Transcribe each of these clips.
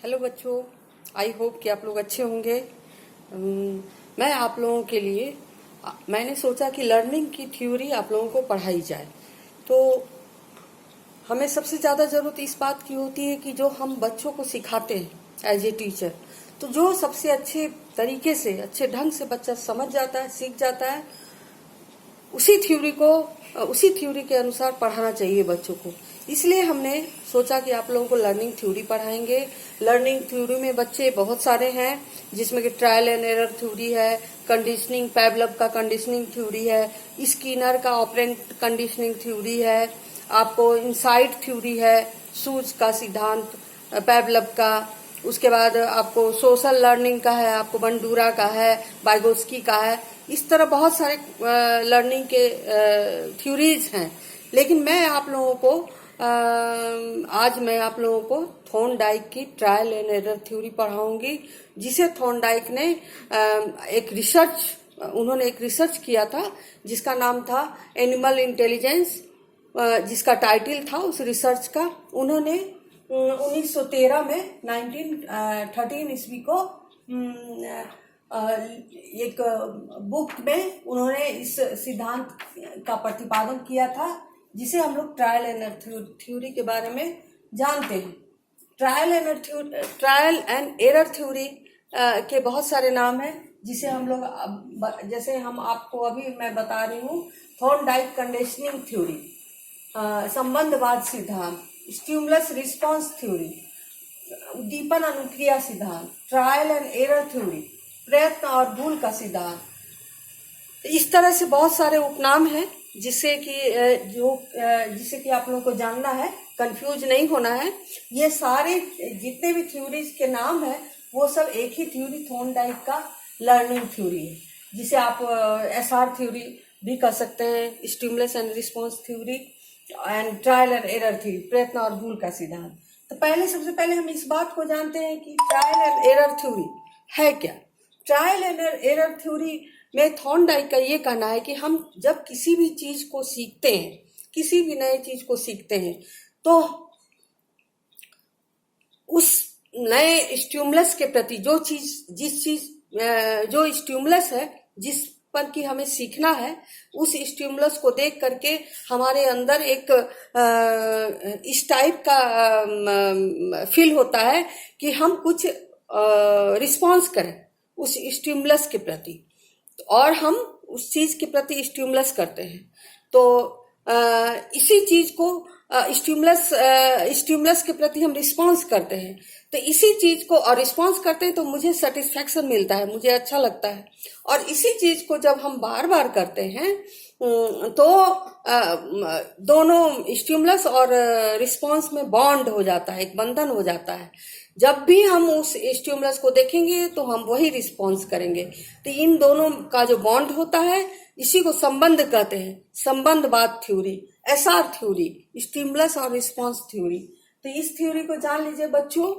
Hello बच्चों, I hope कि आप लोग अच्छे होंगे। मैं आप लोगों के लिए मैंने सोचा कि लर्निंग की थ्योरी आप लोगों को पढ़ाई जाए। तो हमें सबसे ज़्यादा ज़रूरत इस बात की होती है कि जो हम बच्चों को सिखाते हैं एज ए टीचर, तो जो सबसे अच्छे तरीके से अच्छे ढंग से बच्चा समझ जाता है, सीख जाता है, उसी थ्योरी के अनुसार पढ़ाना चाहिए बच्चों को। इसलिए हमने सोचा कि आप लोगों को लर्निंग थ्योरी पढ़ाएंगे। लर्निंग थ्योरी में बच्चे बहुत सारे हैं, जिसमें कि ट्रायल एंड एरर थ्योरी है, कंडीशनिंग पैवलव का कंडीशनिंग थ्योरी है, स्किनर का ऑपरेंट कंडीशनिंग थ्योरी है, आपको इनसाइट थ्योरी है, सूज का सिद्धांत पैवलव का। उसके बाद आपको सोशल लर्निंग का है, आपको बंडूरा का है, वाइगोस्की का है। इस तरह बहुत सारे लर्निंग के थ्योरीज हैं। लेकिन मैं आप लोगों को आज मैं आप लोगों को थॉर्नडाइक की ट्रायल एंड एरर थ्योरी पढ़ाऊंगी, जिसे थॉर्नडाइक ने उन्होंने एक रिसर्च किया था जिसका नाम था एनिमल इंटेलिजेंस, जिसका टाइटल था उस रिसर्च का। उन्होंने 1913 में 1913 ईस्वी को एक बुक में उन्होंने इस सिद्धांत का प्रतिपादन किया था, जिसे हम लोग ट्रायल एंड थ्योरी के बारे में जानते हैं। ट्रायल एंड एरर थ्योरी के बहुत सारे नाम हैं, जिसे हम लोग जैसे हम आपको अभी मैं बता रही हूँ, थॉर्नडाइक कंडीशनिंग थ्योरी, संबंधवाद सिद्धांत, स्टिमुलस रिस्पांस थ्योरी, उद्दीपन अनुक्रिया सिद्धांत, ट्रायल एंड एरर थ्योरी, प्रयत्न और भूल का सिद्धांत। इस तरह से बहुत सारे उपनाम हैं जिससे कि आप लोगों को जानना है, कंफ्यूज नहीं होना है। ये सारे जितने भी थ्योरीज के नाम है वो सब एक ही थ्योरी थॉर्नडाइक का लर्निंग थ्योरी है, जिसे आप एसआर थ्योरी भी कर सकते हैं, stimulus and response theory and trial and error theory, प्रयत्न और भूल का सिद्धांत। तो सबसे पहले हम इस बात को जानते हैं कि ट्रायल एंड एरर थ्योरी है क्या। ट्रायल एंड एरर थ्योरी में थॉर्नडाइक का ये कहना है कि हम जब किसी भी चीज को सीखते हैं, किसी भी नए चीज को सीखते हैं, तो उस नए स्टिमुलस के प्रति जो स्टिमुलस है जिस पर कि हमें सीखना है, उस स्टिमुलस को देख करके हमारे अंदर एक इस टाइप का फील होता है कि हम कुछ रिस्पॉन्स करें उस स्टिमुलस के प्रति, और हम उस चीज के प्रति स्टिमुलस करते हैं। तो इसी चीज को स्टिमुलस के प्रति हम रिस्पॉन्स करते हैं। तो इसी चीज को और रिस्पॉन्स करते हैं तो मुझे सेटिस्फैक्शन मिलता है, मुझे अच्छा लगता है। और इसी चीज को जब हम बार बार करते हैं तो दोनों स्टिमुलस और रिस्पॉन्स में बॉन्ड हो जाता है, एक बंधन हो जाता है। जब भी हम उस स्टिमुलस को देखेंगे तो हम वही रिस्पॉन्स करेंगे। तो इन दोनों का जो बॉन्ड होता है, इसी को संबंध कहते हैं, संबंधवाद थ्योरी, एसआर थ्योरी, स्टिमुलस और रिस्पॉन्स थ्योरी। तो इस थ्योरी को जान लीजिए बच्चों।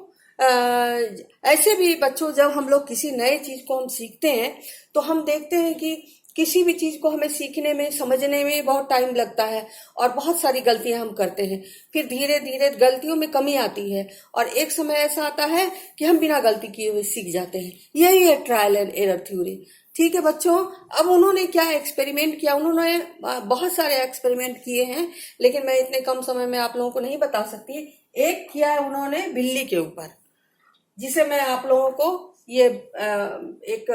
ऐसे भी बच्चों, जब हम लोग किसी नए चीज को हम सीखते हैं तो हम देखते हैं कि किसी भी चीज को हमें सीखने में, समझने में बहुत टाइम लगता है और बहुत सारी गलतियां हम करते हैं। फिर धीरे धीरे गलतियों में कमी आती है और एक समय ऐसा आता है कि हम बिना गलती किए हुए सीख जाते हैं। यही है ट्रायल एंड एरर थ्योरी। ठीक है बच्चों, अब उन्होंने क्या एक्सपेरिमेंट किया, उन्होंने बहुत सारे एक्सपेरिमेंट किए हैं, लेकिन मैं इतने कम समय में आप लोगों को नहीं बता सकती। एक किया है उन्होंने बिल्ली के ऊपर, जिसे मैं आप लोगों को ये एक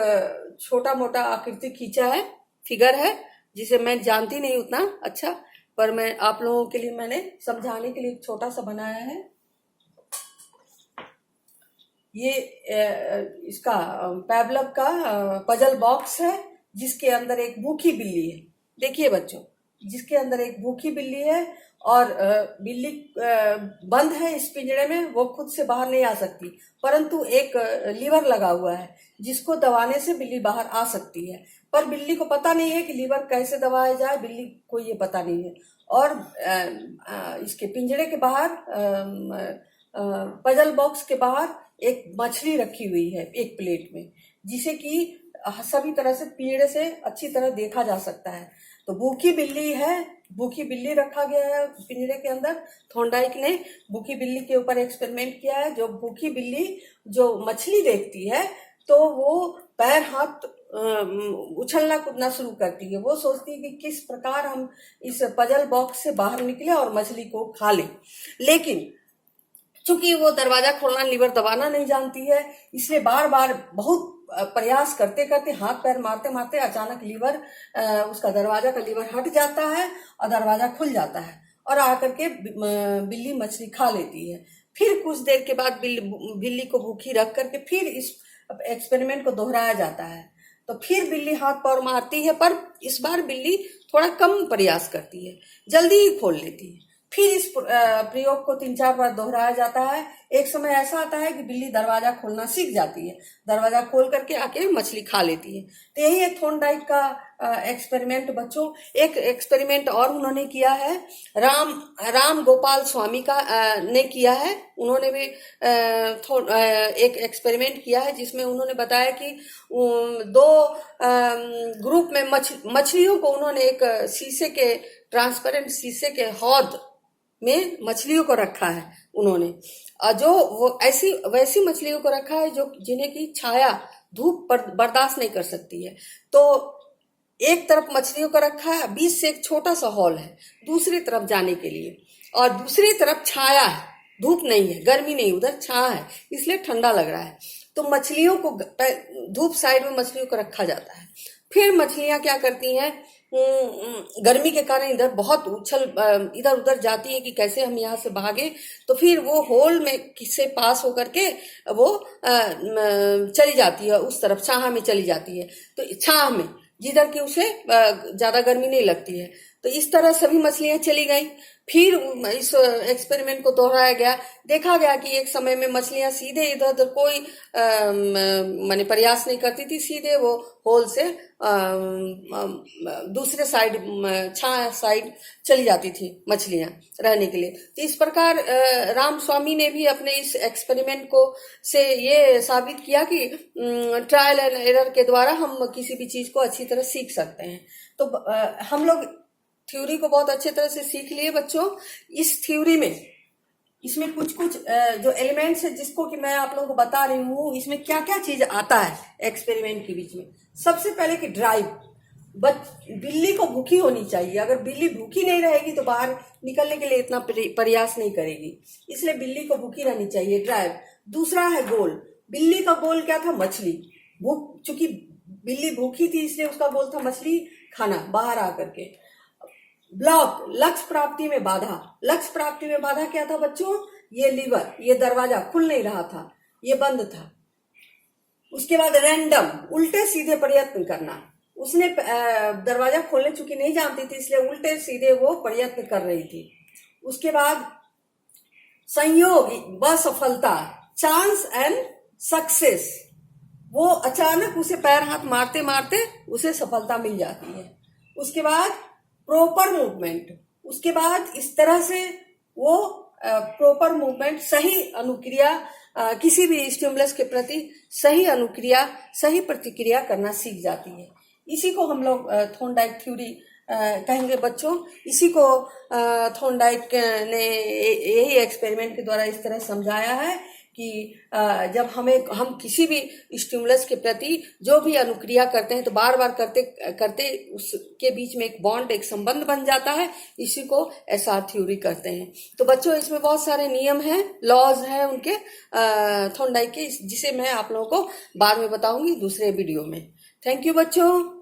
छोटा मोटा आकृति खींचा है, फिगर है, जिसे मैं जानती नहीं उतना अच्छा, पर मैं आप लोगों के लिए मैंने समझाने के लिए छोटा सा बनाया है। ये इसका पैवलव का पजल बॉक्स है, जिसके अंदर एक भूखी बिल्ली है। देखिए बच्चों, जिसके अंदर एक भूखी बिल्ली है और बिल्ली बंद है इस पिंजरे में, वो खुद से बाहर नहीं आ सकती, परंतु एक लीवर लगा हुआ है जिसको दबाने से बिल्ली बाहर आ सकती है। पर बिल्ली को पता नहीं है कि लीवर कैसे दबाया जाए, बिल्ली को ये पता नहीं है। और इसके पिंजरे के बाहर, पजल बॉक्स के बाहर एक मछली रखी हुई है एक प्लेट में, जिसे कि सभी तरह से पीड़े से अच्छी तरह देखा जा सकता है। तो भूखी बिल्ली है, भूखी बिल्ली रखा गया है पिंजरे के अंदर। थॉर्नडाइक ने भूखी बिल्ली के ऊपर एक्सपेरिमेंट किया है। जो भूखी बिल्ली जो मछली देखती है तो वो पैर हाथ उछलना कूदना शुरू करती है। वो सोचती है कि किस प्रकार हम इस पजल बॉक्स से बाहर निकले और मछली को खा लें। लेकिन चूंकि वो दरवाजा खोलना, लीवर दबाना नहीं जानती है, इसलिए बार बार बहुत प्रयास करते करते, हाथ पैर मारते मारते अचानक लीवर, उसका दरवाजा का लीवर हट जाता है और दरवाजा खुल जाता है और आकर के बिल्ली मछली खा लेती है। फिर कुछ देर के बाद बिल्ली को भूखी रख करके फिर इस एक्सपेरिमेंट को दोहराया जाता है। तो फिर बिल्ली हाथ पैर मारती है, पर इस बार बिल्ली थोड़ा कम प्रयास करती है, जल्दी ही खोल लेती है। फिर इस प्रयोग को 3-4 बार दोहराया जाता है। एक समय ऐसा आता है कि बिल्ली दरवाजा खोलना सीख जाती है, दरवाजा खोल करके आके मछली खा लेती है। तो यही एक थॉर्नडाइक का एक्सपेरिमेंट बच्चों। एक एक्सपेरिमेंट और उन्होंने किया है, राम गोपाल स्वामी का ने किया है। उन्होंने भी एक एक्सपेरिमेंट किया है जिसमें उन्होंने बताया कि 2 ग्रुप में मछलियों को उन्होंने एक शीशे के, ट्रांसपेरेंट शीशे के हौद में मछलियों को रखा है उन्होंने। जो वो वैसी मछलियों को रखा है जो जिन्हें की छाया, धूप बर्दाश्त नहीं कर सकती है। तो एक तरफ मछलियों को रखा है, बीच से एक छोटा सा हॉल है दूसरी तरफ जाने के लिए, और दूसरी तरफ छाया है, धूप नहीं है, गर्मी नहीं, उधर छाया है, इसलिए ठंडा लग रहा है। तो मछलियों को धूप साइड में मछलियों को रखा जाता है। फिर मछलियां क्या करती हैं, गर्मी के कारण इधर बहुत इधर उधर जाती है कि कैसे हम यहाँ से भागे। तो फिर वो होल में किससे पास होकर के वो चली जाती है, उस तरफ छाह में चली जाती है। तो छाह में जिधर की उसे ज्यादा गर्मी नहीं लगती है। तो इस तरह सभी मछलियां चली गई। फिर इस एक्सपेरिमेंट को दोहराया गया। देखा गया कि एक समय में मछलियां सीधे इधर उधर कोई माने प्रयास नहीं करती थी, सीधे वो होल से दूसरे साइड, छाया साइड चली जाती थी मछलियां रहने के लिए। तो इस प्रकार राम स्वामी ने भी अपने इस एक्सपेरिमेंट को से ये साबित किया कि ट्रायल एंड एरर के द्वारा हम किसी भी चीज को अच्छी तरह सीख सकते हैं। तो हम लोग थ्योरी को बहुत अच्छी तरह से सीख लिए बच्चों। इस थ्योरी में, इसमें कुछ कुछ जो एलिमेंट्स है जिसको कि मैं आप लोगों को बता रही हूँ, इसमें क्या क्या चीज आता है एक्सपेरिमेंट के बीच में। सबसे पहले कि ड्राइव, बिल्ली को भूखी होनी चाहिए। अगर बिल्ली भूखी नहीं रहेगी तो बाहर निकलने के लिए इतना प्रयास नहीं करेगी, इसलिए बिल्ली को भूखी रहनी चाहिए, ड्राइव। दूसरा है गोल। बिल्ली का गोल क्या था, मछली। चूंकि बिल्ली भूखी थी इसलिए उसका गोल था मछली खाना, बाहर आकर के। ब्लॉक, लक्ष्य प्राप्ति में बाधा। लक्ष्य प्राप्ति में बाधा क्या था बच्चों, ये लीवर, ये दरवाजा खुल नहीं रहा था, ये बंद था। उसके बाद रैंडम, उल्टे सीधे प्रयत्न करना। उसने दरवाजा खोलने चूंकि नहीं जानती थी इसलिए उल्टे सीधे वो प्रयत्न कर रही थी। उसके बाद संयोग व सफलता, चांस एंड सक्सेस। वो अचानक उसे पैर हाथ मारते मारते उसे सफलता मिल जाती है। उसके बाद प्रॉपर मूवमेंट। उसके बाद इस तरह से वो प्रॉपर मूवमेंट, सही अनुक्रिया, किसी भी स्टिमुलस के प्रति सही अनुक्रिया, सही प्रतिक्रिया करना सीख जाती है। इसी को हम लोग थॉर्नडाइक थ्योरी कहेंगे बच्चों। इसी को थॉर्नडाइक ने यही एक्सपेरिमेंट के द्वारा इस तरह समझाया है कि जब हम किसी भी स्टिमुलस के प्रति जो भी अनुक्रिया करते हैं तो बार बार करते करते उसके बीच में एक बॉन्ड, एक संबंध बन जाता है। इसी को एसआर थ्योरी कहते हैं। तो बच्चों इसमें बहुत सारे नियम हैं, लॉज हैं उनके थॉर्नडाइक के, जिसे मैं आप लोगों को बाद में बताऊंगी दूसरे वीडियो में। थैंक यू बच्चों।